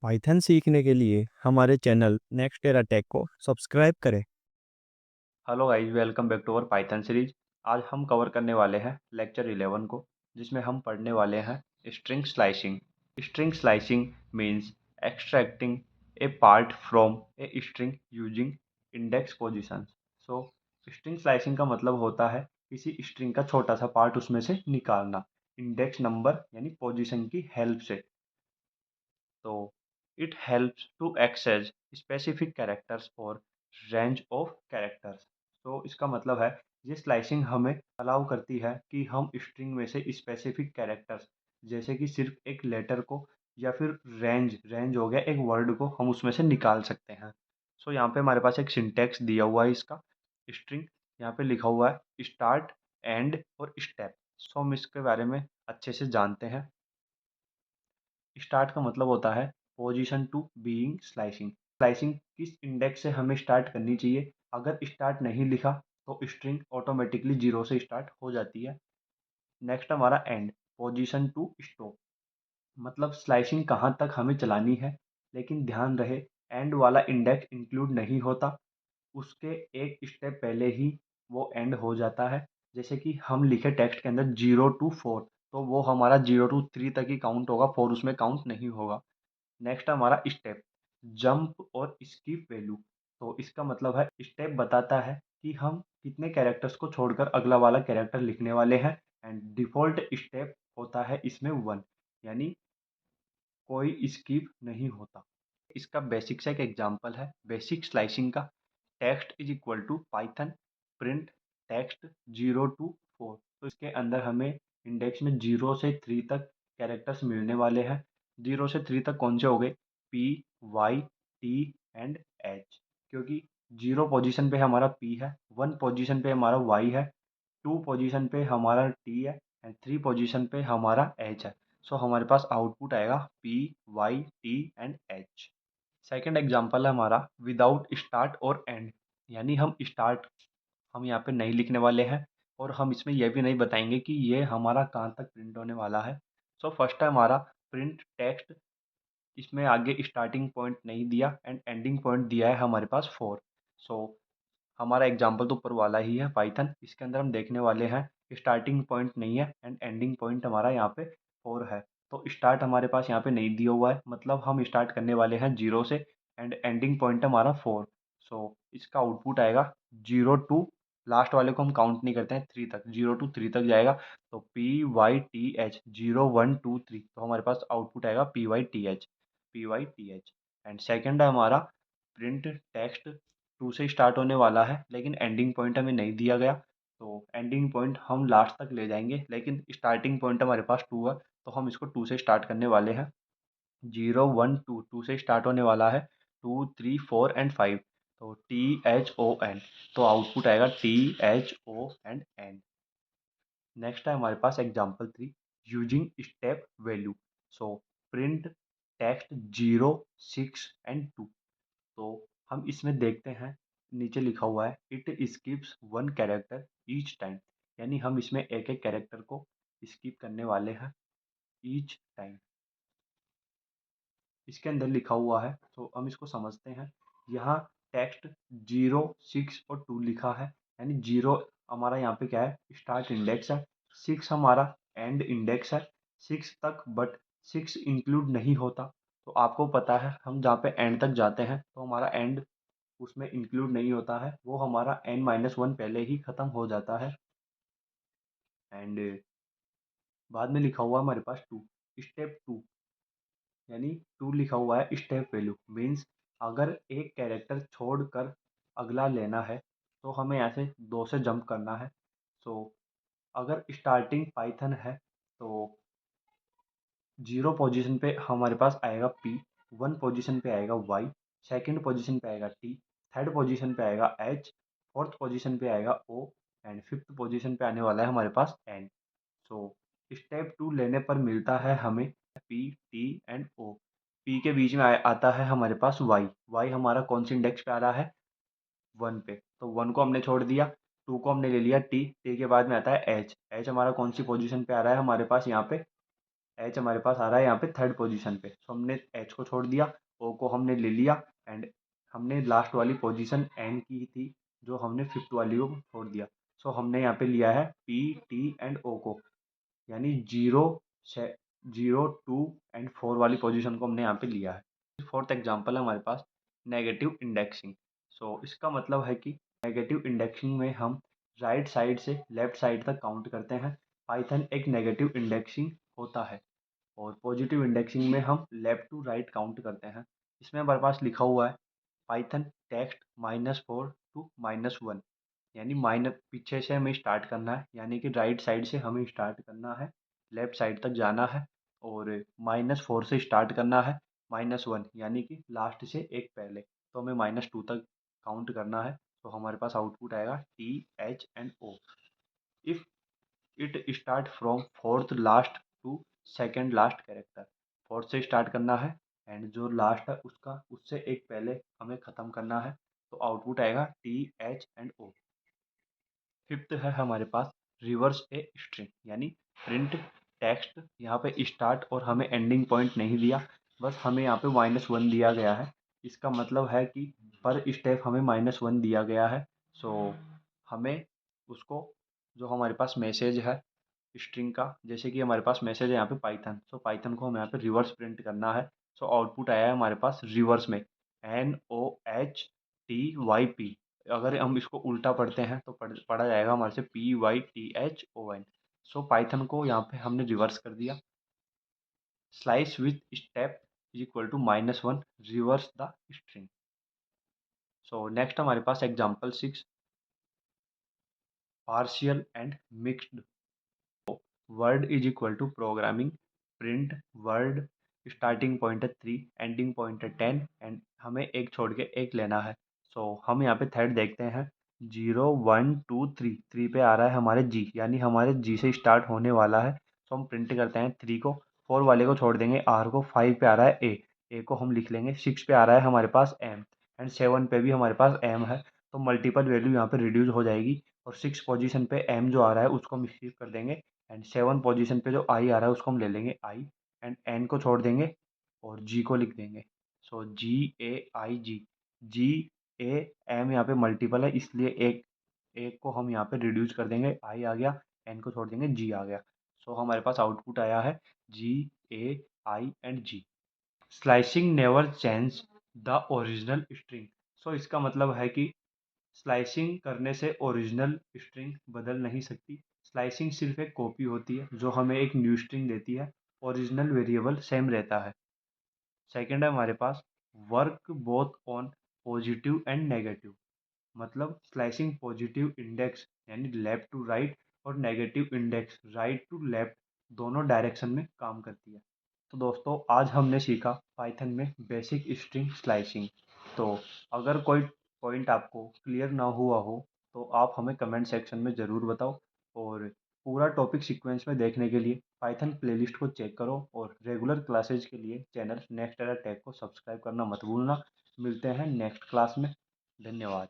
Python सीखने के लिए हमारे चैनल नेक्स्ट एरा टेक को सब्सक्राइब करें। Hello guys, welcome back to our Python series. आज हम कवर करने वाले हैं लेक्चर 11 को, जिसमें हम पढ़ने वाले हैं string slicing. String slicing means extracting A part from a string using index positions. So string slicing का मतलब होता है किसी स्ट्रिंग का छोटा सा पार्ट उसमें से निकालना इंडेक्स नंबर यानी पोजीशन की हेल्प से। तो it helps to access specific characters और रेंज ऑफ कैरेक्टर्स। तो इसका मतलब है ये स्लाइसिंग हमें अलाउ करती है कि हम स्ट्रिंग में से स्पेसिफिक कैरेक्टर्स जैसे कि सिर्फ एक लेटर को या फिर रेंज रेंज हो गया एक वर्ड को हम उसमें से निकाल सकते हैं। सो यहाँ पे हमारे पास एक सिंटेक्स दिया हुआ है इसका स्ट्रिंग। यहाँ पे लिखा हुआ है स्टार्ट, एंड और स्टेप। सो हम इसके बारे में अच्छे से जानते हैं। स्टार्ट का मतलब होता है position to being slicing. Slicing किस इंडेक्स से हमें स्टार्ट करनी चाहिए। अगर स्टार्ट नहीं लिखा तो स्ट्रिंग ऑटोमेटिकली जीरो से स्टार्ट हो जाती है। नेक्स्ट हमारा एंड, पोजीशन टू स्टॉप। मतलब स्लाइसिंग कहाँ तक हमें चलानी है, लेकिन ध्यान रहे एंड वाला इंडेक्स इंक्लूड नहीं होता, उसके एक स्टेप पहले ही वो एंड हो जाता है। जैसे कि हम लिखे टेक्स्ट के अंदर 0 to 4, तो वो हमारा 0 to 3 तक ही काउंट होगा, 4 उसमें काउंट नहीं होगा। नेक्स्ट हमारा स्टेप, जंप और स्किप वैल्यू। तो इसका मतलब है स्टेप बताता है कि हम कितने कैरेक्टर्स को छोड़कर अगला वाला कैरेक्टर लिखने वाले हैं। एंड डिफ़ॉल्ट स्टेप होता है इसमें 1, यानी कोई स्किप नहीं होता। इसका बेसिक सा एक एग्जांपल है बेसिक स्लाइसिंग का। Text is equal to Python print text 0 to 4। तो इसके अंदर हमें इंडेक्स में 0 से 3 तक कैरेक्टर्स मिलने वाले हैं। 0 से 3 तक कौन से हो गए, P, Y, T and H. क्योंकि 0 पोजीशन पे हमारा पी है, 1 पोजीशन पे हमारा वाई है, 2 पोजीशन पे हमारा टी है एंड 3 पोजीशन पे हमारा एच है। सो हमारे पास आउटपुट आएगा P, Y, T and H. Second example है हमारा विदाउट स्टार्ट और एंड। यानी हम स्टार्ट हम यहाँ पे नहीं लिखने वाले हैं और हम इसमें यह भी नहीं बताएंगे कि ये हमारा कहाँ तक प्रिंट होने वाला है। सो फर्स्ट है हमारा प्रिंट टेक्स्ट। इसमें आगे स्टार्टिंग पॉइंट नहीं दिया एंड एंडिंग पॉइंट दिया है हमारे पास 4। सो हमारा एग्जाम्पल तो ऊपर वाला ही है पाइथन, इसके अंदर हम देखने वाले हैं स्टार्टिंग पॉइंट नहीं है एंड एंडिंग पॉइंट हमारा यहाँ पे 4 है। तो स्टार्ट हमारे पास यहाँ पे नहीं दिया हुआ है, मतलब हम स्टार्ट करने वाले हैं 0 से एंड एंडिंग पॉइंट हमारा 4। सो इसका आउटपुट आएगा 0 to, लास्ट वाले को हम काउंट नहीं करते हैं, 3 तक, 0 to 3 तक जाएगा। तो PYTH 0 1 2 3, तो हमारे पास आउटपुट आएगा PYTH PYTH। एंड सेकेंड है हमारा प्रिंट टेक्स्ट। 2 से स्टार्ट होने वाला है लेकिन एंडिंग पॉइंट हमें नहीं दिया गया, तो एंडिंग पॉइंट हम लास्ट तक ले जाएंगे, लेकिन स्टार्टिंग पॉइंट हमारे पास 2 है, तो हम इसको 2 से स्टार्ट करने वाले हैं। 0 1 2, 2 से स्टार्ट होने वाला है, 2 3 4 एंड 5। तो THON, तो आउटपुट आएगा THON। नेक्स्ट है हमारे पास example 3, using step value. So print text 0 6 and 2। तो हम इसमें देखते हैं नीचे लिखा हुआ है it skips 1 character each time. यानी हम इसमें एक एक कैरेक्टर को स्किप करने वाले हैं ईच टाइम। इसके अंदर लिखा हुआ है तो हम इसको समझते हैं। यहाँ टेक्स्ट 0 6 और 2 लिखा है, यानी 0 हमारा यहाँ पे क्या है, स्टार्ट इंडेक्स है। 6 हमारा एंड इंडेक्स है, 6 तक, बट 6 इंक्लूड नहीं होता। तो आपको पता है हम जहाँ पे एंड तक जाते हैं तो हमारा एंड उसमें इंक्लूड नहीं होता है, वो हमारा n-1 पहले ही ख़त्म हो जाता है। एंड बाद में लिखा हुआ है हमारे पास 2, स्टेप 2, यानी 2 लिखा हुआ है स्टेप वैल्यू मीन्स अगर एक कैरेक्टर छोड़कर अगला लेना है तो हमें ऐसे 2 से जंप करना है। सो अगर स्टार्टिंग पाइथन है तो 0 पोजीशन पे हमारे पास आएगा P, 1 पोजीशन पे आएगा Y, सेकंड पोजीशन पे आएगा T, थर्ड पोजीशन पे आएगा H, फोर्थ पोजीशन पे आएगा O एंड फिफ्थ पोजीशन पे आने वाला है हमारे पास N। सो स्टेप 2 लेने पर मिलता है हमें P, T and O। P के बीच में आता है हमारे पास Y। Y हमारा कौन सी इंडेक्स पे आ रहा है, 1 पे, तो 1 को हमने छोड़ दिया, 2 को हमने ले लिया T, T के बाद में आता है H। H हमारा कौन सी पोजीशन पे आ रहा है हमारे पास यहाँ पे, एच हमारे पास आ रहा है यहाँ पे थर्ड पोजीशन पे, तो हमने एच को छोड़ दिया, ओ को हमने ले लिया, एंड हमने लास्ट वाली पोजीशन एन की थी जो हमने फिफ्थ वाली को छोड़ दिया। सो हमने यहाँ पे लिया है पी टी एंड ओ को, यानी जीरो से जीरो टू एंड फोर वाली पोजीशन को हमने यहाँ पे लिया है। फोर्थ एग्जांपल है हमारे पास नेगेटिव इंडेक्सिंग। सो इसका मतलब है कि नेगेटिव इंडेक्सिंग में हम राइट साइड से लेफ्ट साइड तक काउंट करते हैं। पाइथन एक नेगेटिव इंडेक्सिंग होता है, और पॉजिटिव इंडेक्सिंग में हम लेफ्ट टू राइट काउंट करते हैं। इसमें हमारे पास लिखा हुआ है पाइथन टेक्स्ट -4 टू -1, यानी माइनस पीछे से हमें स्टार्ट करना है, यानी कि राइट साइड से हमें स्टार्ट करना है, लेफ्ट साइड तक जाना है, और -4 से स्टार्ट करना है, -1 यानी कि लास्ट से एक पहले, तो हमें -2 तक काउंट करना है। तो हमारे पास आउटपुट आएगा T H and O. If it start from fourth last to second last character, fourth से स्टार्ट करना है, एंड जो लास्ट है उसका उससे एक पहले हमें ख़त्म करना है, तो आउटपुट आएगा T H and O. Fifth है हमारे पास रिवर्स ए स्ट्रिंग, यानी प्रिंट टेक्स्ट। यहाँ पे स्टार्ट और हमें एंडिंग पॉइंट नहीं दिया, बस हमें यहाँ पे -1 दिया गया है। इसका मतलब है कि पर स्टेप हमें -1 दिया गया है। सो हमें उसको, जो हमारे पास मैसेज है स्ट्रिंग का, जैसे कि हमारे पास मैसेज है यहाँ पे पाइथन, सो पाइथन को हमें यहाँ पे रिवर्स प्रिंट करना है। सो आउटपुट आया है हमारे पास रिवर्स में NOHTYP। अगर हम इसको उल्टा पढ़ते हैं तो पढ़ा जाएगा हमारे से PYTHON। सो पाइथन को यहाँ पे हमने रिवर्स कर दिया। Slice with step is equal to -1 reverse the string. So next हमारे पास example 6, partial and mixed word is equal to programming print word starting point है 3, एंडिंग पॉइंट है 10, एंड हमें एक छोड़ के एक लेना है। सो हम यहाँ पे थर्ड देखते हैं 0 1 2 3, 3 पे आ रहा है हमारे जी, यानी हमारे जी से स्टार्ट होने वाला है। सो हम प्रिंट करते हैं 3 को, 4 वाले को छोड़ देंगे आर को, 5 पे आ रहा है ए को हम लिख लेंगे, 6 पे आ रहा है हमारे पास एम, एंड 7 पे भी हमारे पास एम है। तो मल्टीपल वैल्यू यहाँ पे रिड्यूस हो जाएगी, और 6 पोजीशन पे एम जो आ रहा है उसको हम स्किप कर देंगे, एंड 7 पोजीशन पे जो आई आ रहा है उसको हम ले लेंगे आई, एंड एन को छोड़ देंगे और जी को लिख देंगे। सो GAIG, जी ए एम यहाँ पे मल्टीपल है, इसलिए एक एक को हम यहाँ पे रिड्यूस कर देंगे, आई आ गया, एन को छोड़ देंगे, जी आ गया। सो हमारे पास आउटपुट आया है GAI and G. Slicing never change the original string. So इसका मतलब है कि स्लाइसिंग करने से ओरिजिनल स्ट्रिंग बदल नहीं सकती। स्लाइसिंग सिर्फ एक कॉपी होती है जो हमें एक न्यू स्ट्रिंग देती है, ओरिजिनल वेरिएबल सेम रहता है। सेकंड है हमारे पास work both on positive and negative, मतलब स्लाइसिंग पॉजिटिव इंडेक्स यानी लेफ्ट टू राइट, और negative index right to left, दोनों डायरेक्शन में काम करती है। तो दोस्तों आज हमने सीखा पाइथन में बेसिक स्ट्रिंग स्लाइसिंग। तो अगर कोई पॉइंट आपको क्लियर ना हुआ हो तो आप हमें कमेंट सेक्शन में ज़रूर बताओ, और पूरा टॉपिक सीक्वेंस में देखने के लिए पाइथन प्लेलिस्ट को चेक करो, और रेगुलर क्लासेज के लिए चैनल नेक्स्ट एरा टेक को सब्सक्राइब करना मत भूलना। मिलते हैं नेक्स्ट क्लास में। धन्यवाद।